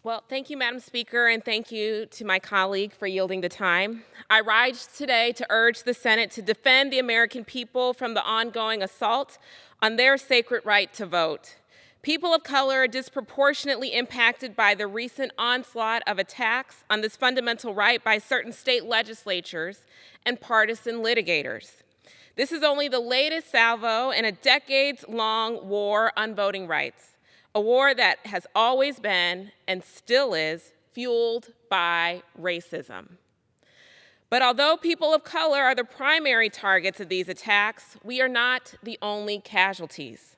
Well, thank you, Madam Speaker, and thank you to my colleague for yielding the time. I rise today to urge the Senate to defend the American people from the ongoing assault on their sacred right to vote. People of color are disproportionately impacted by the recent onslaught of attacks on this fundamental right by certain state legislatures and partisan litigators. This is only the latest salvo in a decades-long war on voting rights. A war that has always been and still is fueled by racism. But although people of color are the primary targets of these attacks, we are not the only casualties.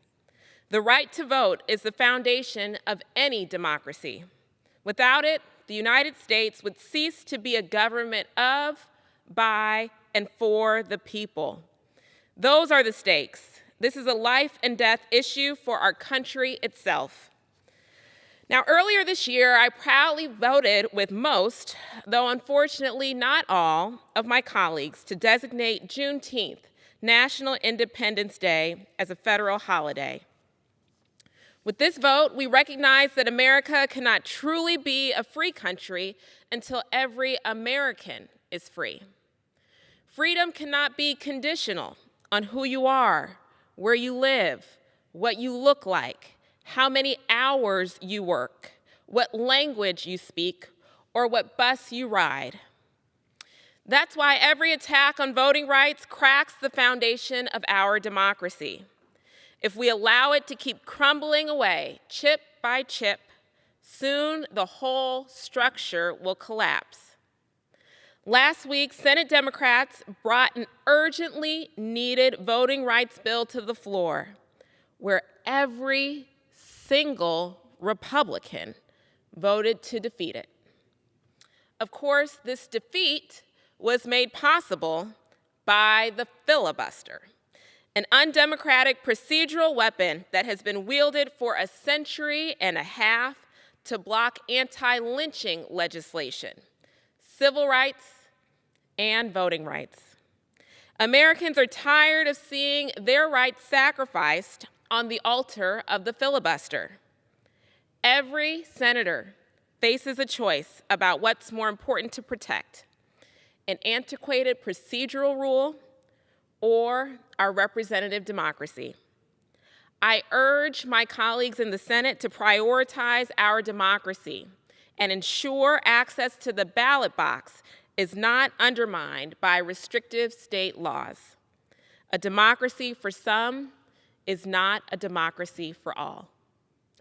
The right to vote is the foundation of any democracy. Without it, the United States would cease to be a government of, by, and for the people. Those are the stakes. This is a life and death issue for our country itself. Now, earlier this year, I proudly voted with most, though unfortunately not all, of my colleagues to designate Juneteenth, National Independence Day, as a federal holiday. With this vote, we recognize that America cannot truly be a free country until every American is free. Freedom cannot be conditional on who you are, where you live, what you look like, how many hours you work, what language you speak, or what bus you ride. That's why every attack on voting rights cracks the foundation of our democracy. If we allow it to keep crumbling away, chip by chip, soon the whole structure will collapse. Last week, Senate Democrats brought an urgently needed voting rights bill to the floor, where every single Republican voted to defeat it. Of course, this defeat was made possible by the filibuster, an undemocratic procedural weapon that has been wielded for a century and a half to block anti-lynching legislation, civil rights, and voting rights. Americans are tired of seeing their rights sacrificed on the altar of the filibuster. Every senator faces a choice about what's more important to protect: an antiquated procedural rule or our representative democracy. I urge my colleagues in the Senate to prioritize our democracy and ensure access to the ballot box is not undermined by restrictive state laws. A democracy for some is not a democracy for all.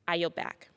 I yield back.